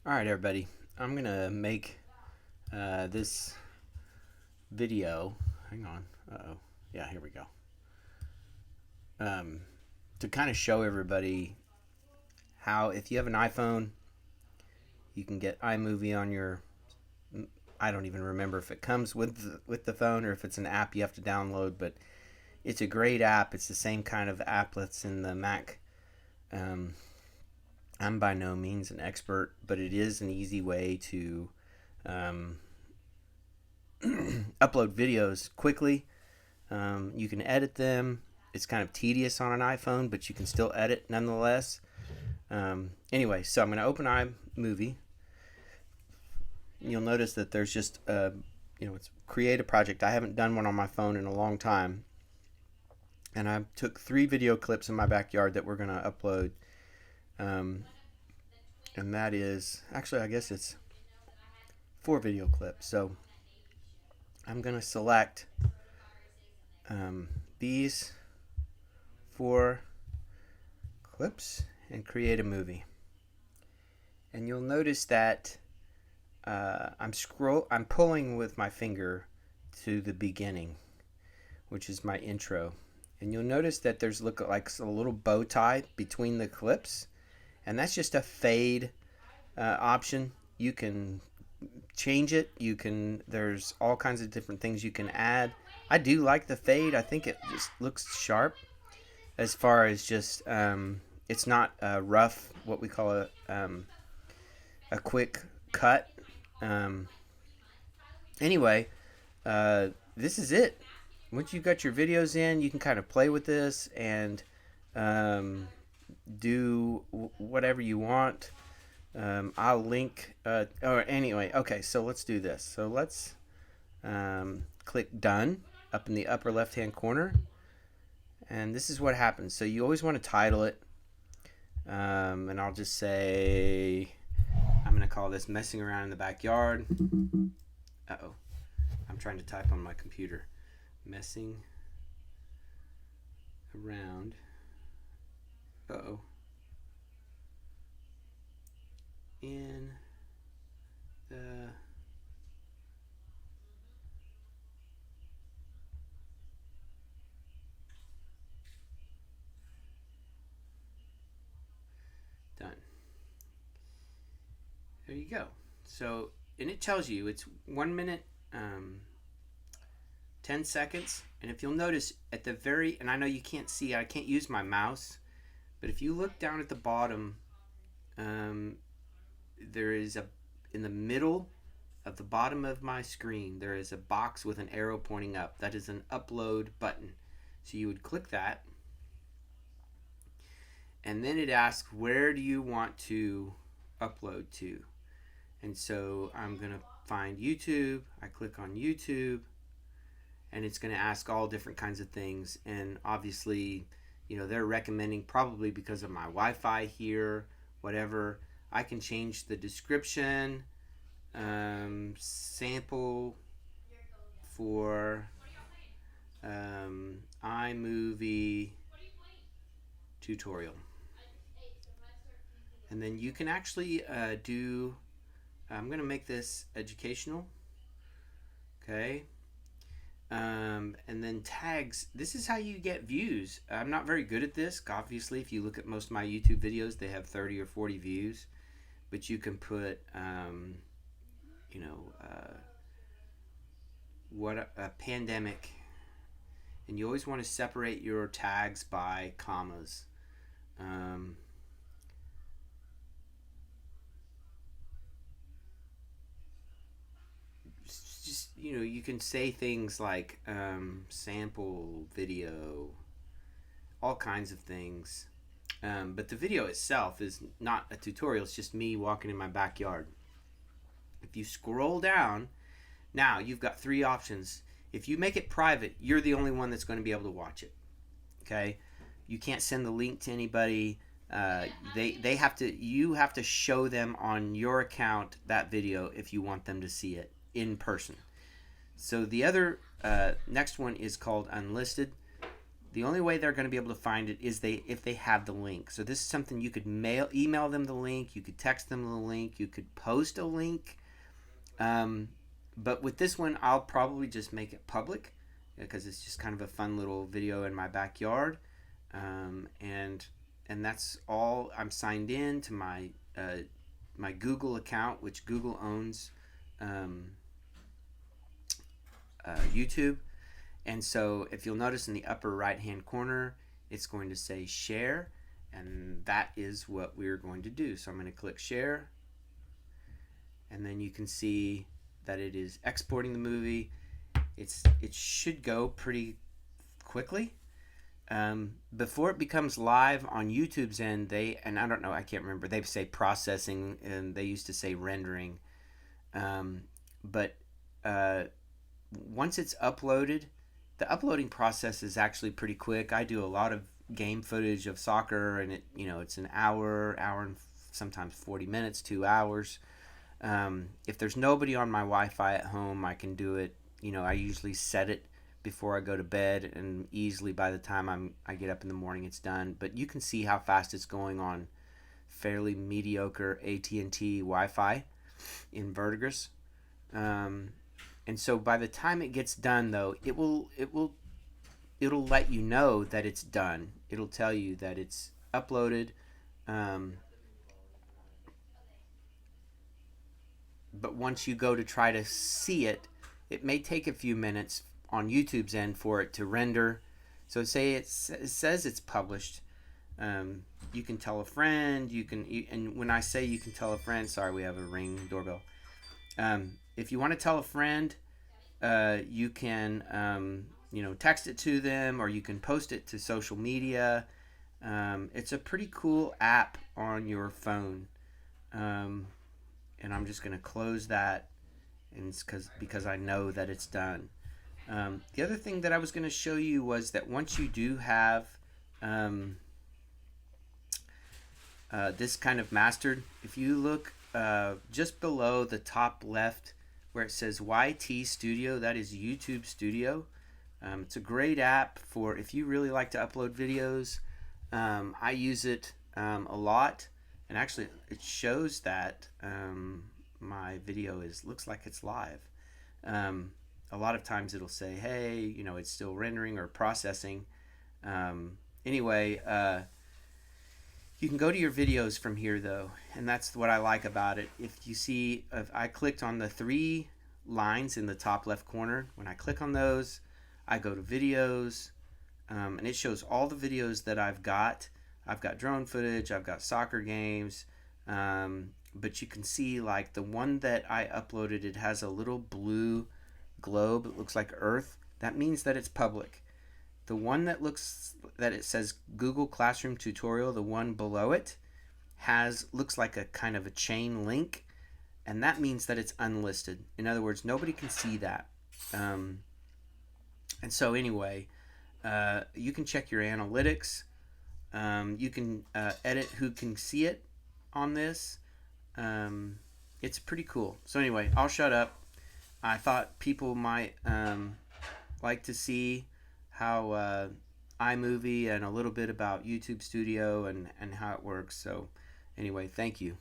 Alright everybody, I'm gonna make this video, hang on, yeah, here we go, to kind of show everybody how if you have an iPhone, you can get iMovie on your, I don't even remember if it comes with the phone or if it's an app you have to download, but it's a great app. It's the same kind of app that's in the Mac. Um, I'm by no means an expert, but it is an easy way to um, upload videos quickly. You can edit them. It's kind of tedious on an iPhone, but you can still edit nonetheless. Anyway, so I'm going to open iMovie. You'll notice that there's just, it's create a project. I haven't done one on my phone in a long time. And I took 3 video clips in my backyard that we're going to upload. And that is, actually, I guess it's 4 video clips. So I'm going to select these 4 clips and create a movie. And you'll notice that I'm pulling with my finger to the beginning, which is my intro. And you'll notice that there's like a little bow tie between the clips, and that's just a fade option. You can change it. There's all kinds of different things you can add. I do like the fade. I think it just looks sharp as far as just it's not rough, what we call a quick cut. Anyway, this is it. Once you've got your videos in, you can kind of play with this and do whatever you want. I'll link, or anyway, okay, so let's do this. So let's click done up in the upper left hand corner, and this is what happens. So you always want to title it, and I'll just say, I'm going to call this messing around in the backyard. Uh-oh, I'm trying to type on my computer. Messing around. Uh-oh. In the done. There you go. So, and it tells you it's 1 minute 10 seconds, and if you'll notice at the very, and I know you can't see, I can't use my mouse, but if you look down at the bottom, there is in the middle of the bottom of my screen, there is a box with an arrow pointing up. That is an upload button. So you would click that, and then it asks, where do you want to upload to? And so I'm going to find YouTube. I click on YouTube, and it's going to ask all different kinds of things. And obviously, they're recommending, probably because of my Wi-Fi here, whatever. I can change the description, sample for iMovie tutorial. And then you can actually I'm going to make this educational. Okay. And then tags. This is how you get views. I'm not very good at this. Obviously, if you look at most of my YouTube videos, they have 30 or 40 views. But you can put, what a pandemic. And you always want to separate your tags by commas. Just, you can say things like sample video, all kinds of things. But the video itself is not a tutorial. It's just me walking in my backyard. If you scroll down, now you've got 3 options. If you make it private, you're the only one that's going to be able to watch it. Okay? You can't send the link to anybody. They have to. You have to show them on your account that video if you want them to see it in person. So the other next one is called unlisted. The only way they're going to be able to find it is if they have the link. So this is something you could email them the link, you could text them the link, you could post a link. Um, but with this one, I'll probably just make it public because it's just kind of a fun little video in my backyard. And that's all. I'm signed in to my Google account, which Google owns um, YouTube. And so if you'll notice in the upper right hand corner, it's going to say share, and that is what we're going to do. So I'm going to click share, and then you can see that it is exporting the movie. It should go pretty quickly. Before it becomes live on YouTube's end, and I don't know, I can't remember, they say processing, and they used to say rendering. But once it's uploaded, the uploading process is actually pretty quick. I do a lot of game footage of soccer, and it's an hour and sometimes 40 minutes, 2 hours. If there's nobody on my Wi-Fi at home, I can do it. I usually set it before I go to bed, and easily by the time I get up in the morning, it's done. But you can see how fast it's going on fairly mediocre AT&T Wi-Fi in Verdigris. And so by the time it gets done, though, it'll let you know that it's done. It'll tell you that it's uploaded. But once you go to try to see it, it may take a few minutes on YouTube's end for it to render. So say it says it's published. You can tell a friend. And when I say you can tell a friend, sorry, we have a Ring doorbell. If you want to tell a friend, you can text it to them, or you can post it to social media. It's a pretty cool app on your phone. And I'm just going to close that, and it's because I know that it's done. The other thing that I was going to show you was that once you do have this kind of mastered, if you look just below the top left where it says YT Studio, that is YouTube Studio. It's a great app for if you really like to upload videos. I use it a lot, and actually it shows that my video looks like it's live. A lot of times it'll say, hey, it's still rendering or processing. Anyway, you can go to your videos from here, though, and that's what I like about it. If you see, if I clicked on the 3 lines in the top left corner, when I click on those, I go to videos, and it shows all the videos that I've got. I've got drone footage, I've got soccer games, but you can see like the one that I uploaded, it has a little blue globe. It looks like Earth. That means that it's public. The one that it says Google Classroom Tutorial, the one below it looks like a kind of a chain link, and that means that it's unlisted. In other words, nobody can see that. And so anyway, you can check your analytics. You can edit who can see it on this. It's pretty cool. So anyway, I'll shut up. I thought people might like to see how iMovie and a little bit about YouTube Studio and how it works. So anyway, thank you.